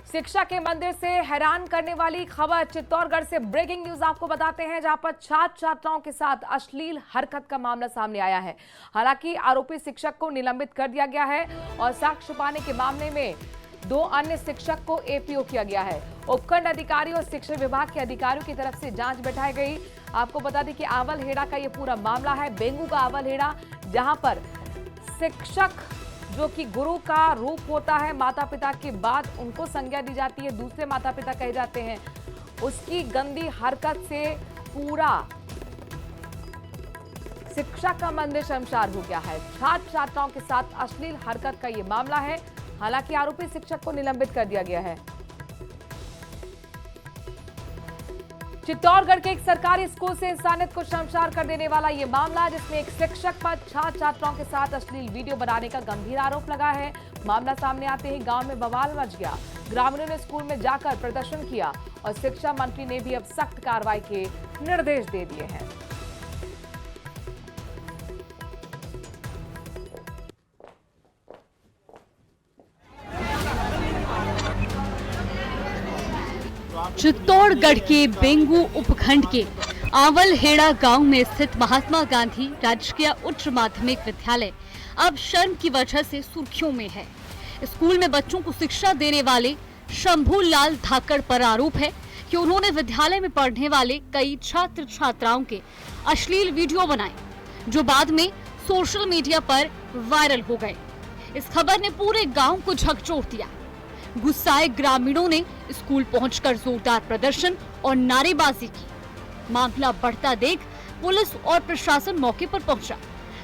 शिक्षा के मंदिर से हैरान करने वाली खबर चित्तौड़गढ़ से ब्रेकिंग न्यूज आपको बताते हैं, जहां पर छात्र छात्राओं के साथ अश्लील हरकत का मामला सामने आया है। हालांकि आरोपी शिक्षक को निलंबित कर दिया गया है और साक्ष्य छुपाने के मामले में 2 अन्य शिक्षक को एपीओ किया गया है। उपखंड अधिकारी और शिक्षा विभाग के अधिकारियों की तरफ से जांच बैठाई गई। आपको बता दें कि आवलहेड़ा का यह पूरा मामला है, बेंगू का आवलहेड़ा, जहां पर शिक्षक जो कि गुरु का रूप होता है, माता पिता के बाद उनको संज्ञा दी जाती है, दूसरे माता पिता कहे जाते हैं, उसकी गंदी हरकत से पूरा शिक्षा का मंदिर शर्मसार हो गया है। छात्र छात्राओं के साथ अश्लील हरकत का यह मामला है। हालांकि आरोपी शिक्षक को निलंबित कर दिया गया है। चित्तौड़गढ़ के एक सरकारी स्कूल से इंसानियत को शर्मसार कर देने वाला ये मामला, जिसमें एक शिक्षक पर छात्र छात्राओं के साथ अश्लील वीडियो बनाने का गंभीर आरोप लगा है। मामला सामने आते ही गांव में बवाल मच गया। ग्रामीणों ने स्कूल में जाकर प्रदर्शन किया और शिक्षा मंत्री ने भी अब सख्त कार्रवाई के निर्देश दे दिए हैं। चित्तौड़गढ़ के बेंगू उपखंड के आवलहेड़ा गांव में स्थित महात्मा गांधी राजकीय उच्च माध्यमिक विद्यालय अब शर्म की वजह से सुर्खियों में है। स्कूल में बच्चों को शिक्षा देने वाले शंभू लाल धाकड़ पर आरोप है कि उन्होंने विद्यालय में पढ़ने वाले कई छात्र छात्राओं के अश्लील वीडियो बनाए, जो बाद में सोशल मीडिया पर वायरल हो गए। इस खबर ने पूरे गाँव को झकझोर दिया। गुस्साए ग्रामीणों ने स्कूल पहुंचकर जोरदार प्रदर्शन और नारेबाजी की। मामला बढ़ता देख पुलिस और प्रशासन मौके पर पहुंचा।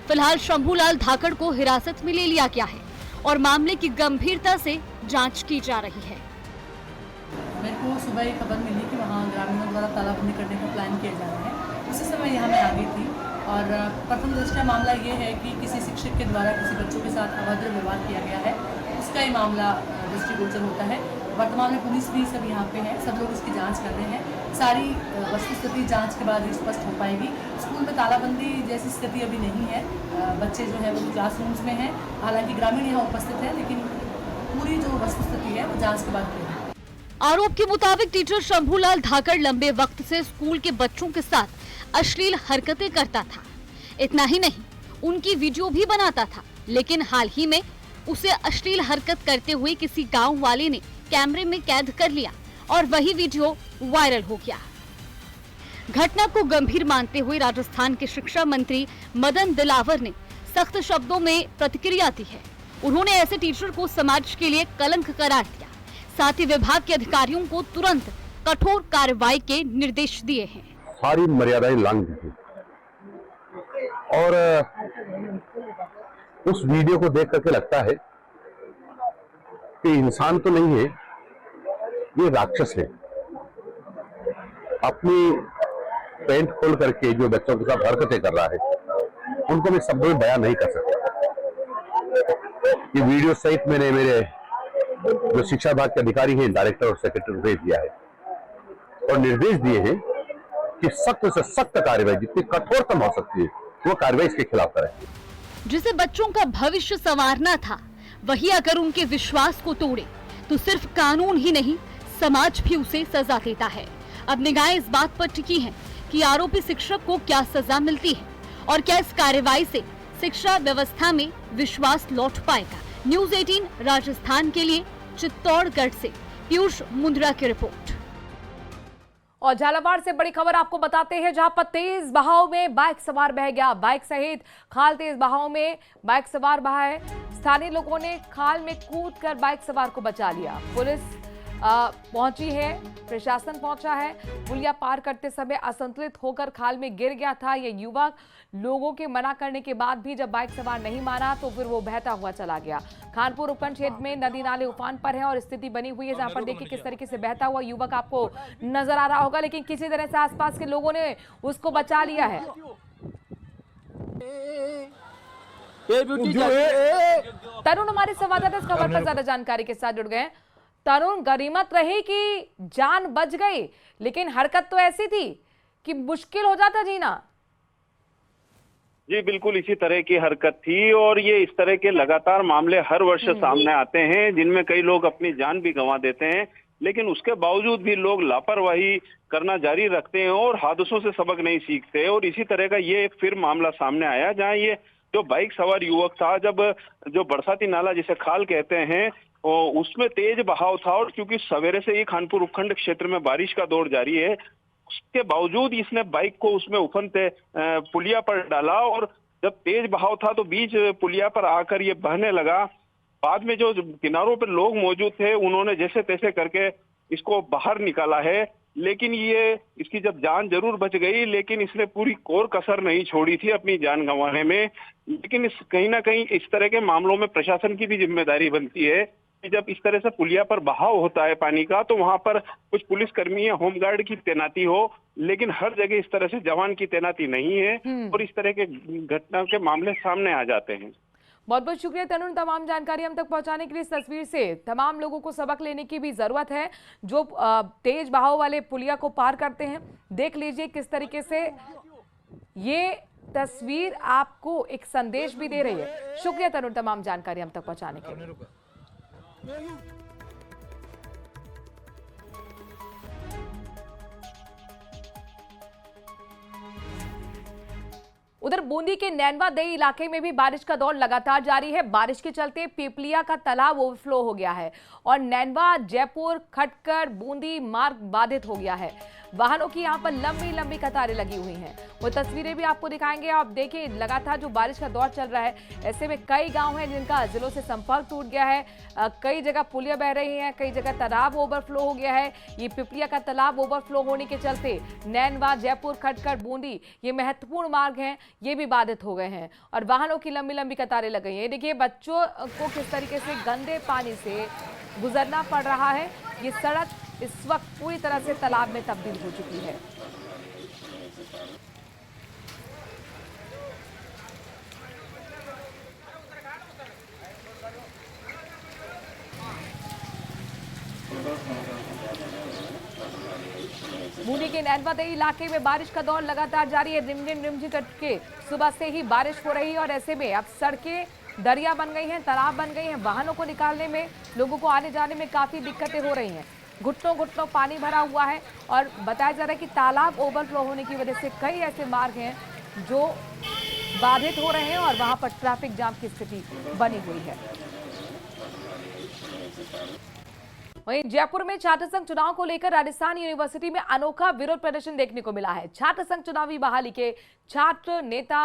फिलहाल शंभूलाल धाकड़ को हिरासत में ले लिया गया है और मामले की गंभीरता से जांच की जा रही है। मेरे को सुबह एक खबर मिली कि वहाँ ग्रामीणों द्वारा तालाबंदी करने का प्लान किया जा रहा है। उसी समय यहाँ मैं आ गई थी और प्रथम दृष्टया मामला ये है कि किसी शिक्षक के द्वारा किसी बच्चों के साथ अभद्र व्यवहार किया गया है, उसका ही मामला दृष्टिगोचर होता है। वर्तमान में पुलिस भी सब यहाँ पे है, सब लोग इसकी जांच कर रहे हैं। सारी वस्तुस्थिति जांच के बाद ही स्पष्ट हो पाएगी। स्कूल में तालाबंदी जैसी स्थिति अभी नहीं है। बच्चे जो है वो क्लासरूम्स में हैं, हालांकि ग्रामीण यहाँ उपस्थित है, लेकिन पूरी जो वस्तुस्थिति है वो जांच के बाद होगी। आरोप के मुताबिक टीचर शंभूलाल धाकड़ लंबे वक्त से स्कूल के बच्चों के साथ अश्लील हरकतें करता था। इतना ही नहीं, उनकी वीडियो भी बनाता था, लेकिन हाल ही में उसे अश्लील हरकत करते हुए किसी गांव वाले ने कैमरे में कैद कर लिया और वही वीडियो वायरल हो गया। घटना को गंभीर मानते हुए राजस्थान के शिक्षा मंत्री मदन दिलावर ने सख्त शब्दों में प्रतिक्रिया दी है। उन्होंने ऐसे टीचर को समाज के लिए कलंक करार दिया। साथ ही विभाग के अधिकारियों को तुरंत कठोर कार्रवाई के निर्देश दिए हैं। सारी मर्यादाएं लांघ दी थी और उस वीडियो को देख करके लगता है कि इंसान तो नहीं है, ये राक्षस है। अपनी पैंट खोल करके जो बच्चों के साथ हरकतें कर रहा है, उनको मैं शब्दों में बयान नहीं कर सकता। ये वीडियो सहित मैंने मेरे जो शिक्षा विभाग के अधिकारी हैं, डायरेक्टर और सेक्रेटरी को भेज दिया है और निर्देश दिए हैं कि सख्त से सख्त कार्रवाई, जितनी कठोरतम हो सकती है वो कार्रवाई इसके खिलाफ करें। जिसे बच्चों का भविष्य संवारना था, वही अगर उनके विश्वास को तोड़े तो सिर्फ कानून ही नहीं, समाज भी उसे सजा देता है। अब निगाहें इस बात पर टिकी हैं कि आरोपी शिक्षक को क्या सजा मिलती है और क्या इस कार्रवाई से शिक्षा व्यवस्था में विश्वास लौट पाएगा। न्यूज़ 18 राजस्थान के लिए चित्तौड़गढ़ से पीयूष मुंद्रा की रिपोर्ट। और झालावाड़ से बड़ी खबर आपको बताते हैं, जहां पर तेज बहाव में बाइक सवार बह गया। बाइक सहित खाल तेज बहाव में बाइक सवार बहा है। स्थानीय लोगों ने खाल में कूदकर बाइक सवार को बचा लिया। पुलिस पहुंची है, प्रशासन पहुंचा है। पुलिया पार करते समय असंतुलित होकर खाल में गिर गया था ये युवक। लोगों के मना करने के बाद भी जब बाइक सवार नहीं माना तो फिर वो बहता हुआ चला गया। खानपुर उपखंड क्षेत्र में नदी नाले उफान पर है और स्थिति बनी हुई है, जहां पर देखिए किस तरीके से बहता हुआ युवक आपको नजर आ रहा होगा, लेकिन किसी तरह से आसपास के लोगों ने उसको बचा लिया है। तरुण हमारे संवाददाता इस खबर पर ज्यादा जानकारी के साथ जुड़ गए। तरुण, गनीमत रही कि जान बच गई, लेकिन हरकत तो ऐसी थी कि मुश्किल हो जाता जीना। जी बिल्कुल इसी तरह की हरकत थी और ये इस तरह के लगातार मामले हर वर्ष सामने आते हैं जिनमें कई लोग अपनी जान भी गंवा देते हैं, लेकिन उसके बावजूद भी लोग लापरवाही करना जारी रखते हैं और हादसों से सबक नहीं सीखते। और इसी तरह का ये एक फिर मामला सामने आया जहां ये जो बाइक सवार युवक था, जब जो बरसाती नाला जिसे खाल कहते हैं उसमें तेज बहाव था और क्योंकि सवेरे से ही खानपुर उपखंड क्षेत्र में बारिश का दौर जारी है, उसके बावजूद इसने बाइक को उसमें उफनते पुलिया पर डाला और जब तेज बहाव था तो बीच पुलिया पर आकर ये बहने लगा। बाद में जो किनारों पर लोग मौजूद थे उन्होंने जैसे तैसे करके इसको बाहर निकाला है, लेकिन ये इसकी जब जान जरूर बच गई, लेकिन इसने पूरी कोर कसर नहीं छोड़ी थी अपनी जान गंवाने में। लेकिन इस कहीं ना कहीं इस तरह के मामलों में प्रशासन की भी जिम्मेदारी बनती है कि जब इस तरह से पुलिया पर बहाव होता है पानी का तो वहां पर कुछ पुलिसकर्मी या होमगार्ड की तैनाती हो, लेकिन हर जगह इस तरह से जवान की तैनाती नहीं है और इस तरह के घटना के मामले सामने आ जाते हैं। बहुत बहुत शुक्रिया तरुण, तमाम जानकारी हम तक पहुंचाने के लिए। इस तस्वीर से तमाम लोगों को सबक लेने की भी जरूरत है जो तेज बहाव वाले पुलिया को पार करते हैं। देख लीजिए किस तरीके से ये तस्वीर आपको एक संदेश भी दे रही है। शुक्रिया तरुण, तमाम जानकारी हम तक पहुंचाने के लिए। उधर बूंदी के नैनवा देई इलाके में भी बारिश का दौर लगातार जारी है। बारिश के चलते पीपलिया का तालाब ओवरफ्लो हो गया है और नैनवा जयपुर खटकर बूंदी मार्ग बाधित हो गया है। वाहनों की यहां पर लंबी लंबी कतारें लगी हुई हैं। वो तस्वीरें भी आपको दिखाएंगे। आप देखिए लगातार जो बारिश का दौर चल रहा है, ऐसे में कई गांव हैं जिनका जिलों से संपर्क टूट गया है। कई जगह पुलिया बह रही हैं, कई जगह तालाब ओवरफ्लो हो गया है। ये पिपलिया का तालाब ओवरफ्लो होने के चलते नैनवा जयपुर खटकर बूंदी ये महत्वपूर्ण मार्ग हैं, ये भी बाधित हो गए हैं और वाहनों की लंबी लंबी कतारें लग गई हैं। देखिए बच्चों को किस तरीके से गंदे पानी से गुजरना पड़ रहा है। ये सड़क इस वक्त पूरी तरह से तालाब में तब्दील हो चुकी है। बूंदी के नैनवा देई इलाके में बारिश का दौर लगातार जारी है। रिमझिम रिमझिम करके सुबह से ही बारिश हो रही है और ऐसे में अब सड़कें दरिया बन गई हैं, तालाब बन गई हैं। वाहनों को निकालने में, लोगों को आने जाने में काफी दिक्कतें हो रही हैं। घुटनों घुटनों पानी भरा हुआ है और बताया जा रहा है कि तालाब ओवरफ्लो होने की वजह से कई ऐसे मार्ग हैं जो बाधित हो रहे हैं और वहां पर ट्रैफिक जाम की स्थिति बनी हुई है। वहीं जयपुर में छात्र संघ चुनाव को लेकर राजस्थान यूनिवर्सिटी में अनोखा विरोध प्रदर्शन देखने को मिला है। छात्र संघ चुनावी बहाली के छात्र नेता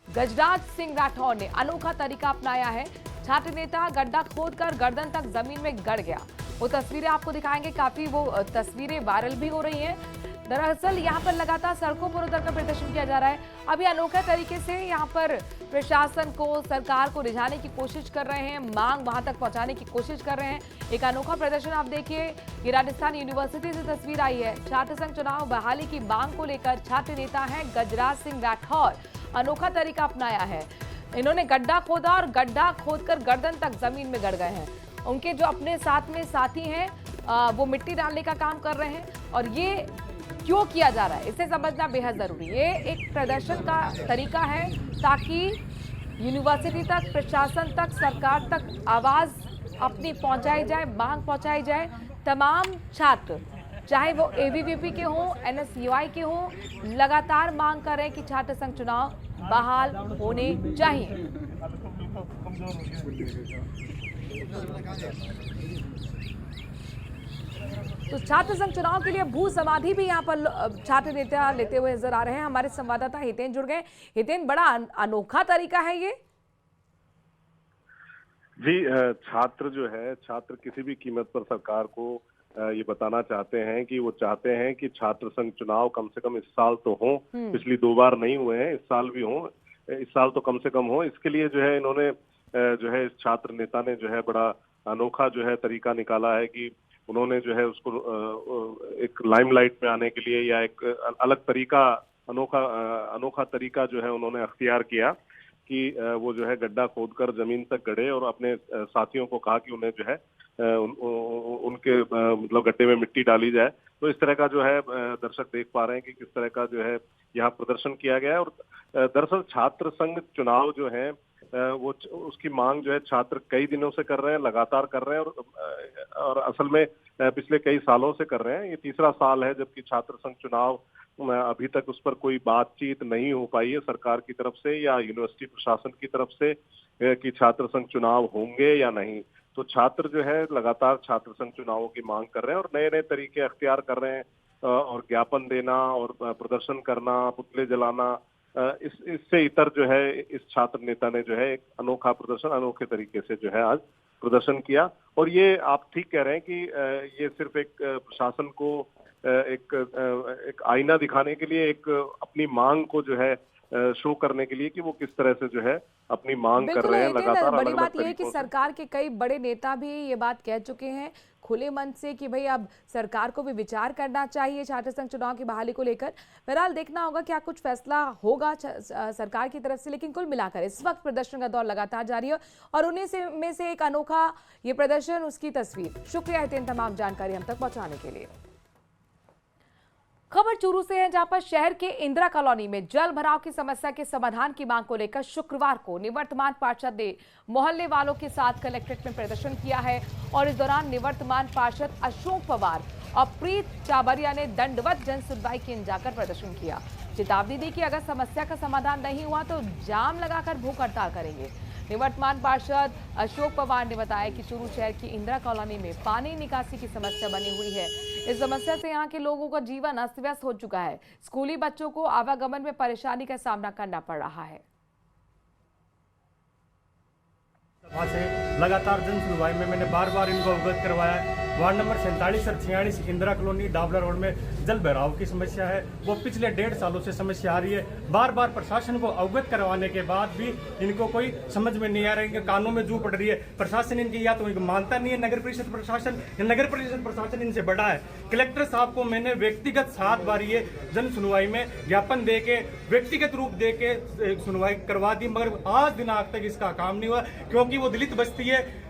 गजराज सिंह राठौर ने अनोखा तरीका अपनाया है। छात्र नेता गड्ढा खोदकर गर्दन तक जमीन में गड़ गया। वो तस्वीरें आपको दिखाएंगे, काफी वो तस्वीरें वायरल भी हो रही हैं। दरअसल यहाँ पर लगातार सड़कों पर उतरकर प्रदर्शन किया जा रहा है। अभी अनोखा तरीके से यहाँ पर प्रशासन को, सरकार को रिझाने की कोशिश कर रहे हैं, मांग वहां तक पहुंचाने की कोशिश कर रहे हैं। एक अनोखा प्रदर्शन आप देखिए, ये राजस्थान यूनिवर्सिटी से तस्वीर आई है। छात्र संघ चुनाव बहाली की मांग को लेकर छात्र नेता है गजराज सिंह राठौर, अनोखा तरीका अपनाया है। इन्होंने गड्ढा खोदा और गड्ढा खोदकर गर्दन तक जमीन में गड़ गए हैं। उनके जो अपने साथ में साथी हैं वो मिट्टी डालने का काम कर रहे हैं और ये क्यों किया जा रहा है इसे समझना बेहद जरूरी है। ये एक प्रदर्शन का तरीका है ताकि यूनिवर्सिटी तक, प्रशासन तक, सरकार तक आवाज अपनी पहुंचाई जाए, मांग पहुंचाई जाए। तमाम छात्र चाहे वो एबीवीपी के हों, एनएसयूआई के हों, लगातार मांग कर रहे हैं कि छात्र संघ चुनाव बहाल होने चाहिए। तो छात्र संघ चुनाव के लिए भू समाधि भी यहाँ पर छात्र नेता लेते हुए नजर आ रहे हैं। हमारे संवाददाता हितेन जुड़ गए। हितेन, बड़ा अनोखा तरीका है ये। जी, छात्र जो है, छात्र किसी भी कीमत पर सरकार को ये बताना चाहते हैं कि वो चाहते हैं कि छात्र संघ चुनाव कम से कम इस साल तो हो। पिछली 2 बार नहीं हुए हैं, इस साल भी हो, इस साल तो कम से कम हो। इसके लिए जो है इन्होंने जो है इस छात्र नेता ने जो है बड़ा अनोखा जो है तरीका निकाला है कि उन्होंने जो है उसको एक लाइमलाइट में आने के लिए या एक अलग तरीका, अनोखा तरीका जो है उन्होंने अख्तियार किया कि वो जो है गड्ढा खोदकर जमीन तक गड़े और अपने साथियों को कहा कि उन्हें जो है उनके मतलब गड्ढे में मिट्टी डाली जाए तो इस तरह का जो है दर्शक देख पा रहे हैं कि किस तरह का जो है यहाँ प्रदर्शन किया गया है। और दरअसल छात्र संघ चुनाव जो है वो उसकी मांग जो है छात्र कई दिनों से कर रहे हैं, लगातार कर रहे हैं और असल में पिछले कई सालों से कर रहे हैं। ये तीसरा साल है जबकि छात्र संघ चुनाव अभी तक उस पर कोई बातचीत नहीं हो पाई है सरकार की तरफ से या यूनिवर्सिटी प्रशासन की तरफ से कि छात्र संघ चुनाव होंगे या नहीं। तो छात्र जो है लगातार छात्र संघ चुनावों की मांग कर रहे हैं और नए नए तरीके अख्तियार कर रहे हैं और ज्ञापन देना और प्रदर्शन करना, पुतले जलाना, इससे इतर जो है इस छात्र नेता ने जो है एक अनोखा प्रदर्शन अनोखे तरीके से जो है आज प्रदर्शन किया। और ये आप ठीक कह रहे हैं कि ये सिर्फ एक प्रशासन को एक आईना दिखाने के लिए, एक अपनी मांग को जो है शो करने के लिए कि वो किस तरह से जो है अपनी मांग कर रहे हैं लगातार। बड़ी बात यह है कि सरकार के कई बड़े नेता भी ये बात कह चुके हैं खुले मन से कि भाई अब सरकार को भी विचार करना चाहिए छात्र संघ चुनाव की बहाली को लेकर। बहरहाल देखना होगा क्या कुछ फैसला होगा सरकार की तरफ से, लेकिन कुल मिलाकर इस वक्त प्रदर्शन का दौर लगातार जारी है और उन्हीं में से एक अनोखा ये प्रदर्शन, उसकी तस्वीर। शुक्रिया हितेन तमाम जानकारी हम तक पहुंचाने के लिए। खबर चूरू से है, जहां पर शहर के इंदिरा कॉलोनी में जल भराव की समस्या के समाधान की मांग को लेकर शुक्रवार को निवर्तमान पार्षद ने मोहल्ले वालों के साथ कलेक्ट्रेट में प्रदर्शन किया है और इस दौरान निवर्तमान पार्षद अशोक पवार और प्रीत चाबरिया ने दंडवत जन सुनवाई केंद्र जाकर प्रदर्शन किया। चेतावनी दी कि अगर समस्या का समाधान नहीं हुआ तो जाम लगाकर भूख हड़ताल करेंगे। निवर्तमान पार्षद अशोक पवार ने बताया कि चूरू शहर की इंदिरा कॉलोनी में पानी निकासी की समस्या बनी हुई है। इस समस्या से यहाँ के लोगों का जीवन अस्त व्यस्त हो चुका है। स्कूली बच्चों को आवागमन में परेशानी का सामना करना पड़ रहा है। वहाँ से लगातार जन सुनवाई में मैंने बार बार इनको अवगत करवाया। वार्ड नंबर 47 और 46 इंदिरा कॉलोनी डाबला रोड में जल भराव की समस्या है, वो पिछले 1.5 सालों से समस्या आ रही है। बार बार प्रशासन को अवगत करवाने के बाद भी इनको कोई समझ में नहीं आ रहा है, इनके कानों में जू पड़ रही है। प्रशासन इनकी या तो इनको मानता नहीं है, नगर परिषद प्रशासन या नगर परिषद प्रशासन इनसे बड़ा है। कलेक्टर साहब को मैंने व्यक्तिगत 7 बार ये जन सुनवाई में ज्ञापन दे के व्यक्तिगत रूप दे के सुनवाई करवा दी, मगर आज दिनांक तक इसका काम नहीं हुआ क्योंकि वो दलित बस्ती है।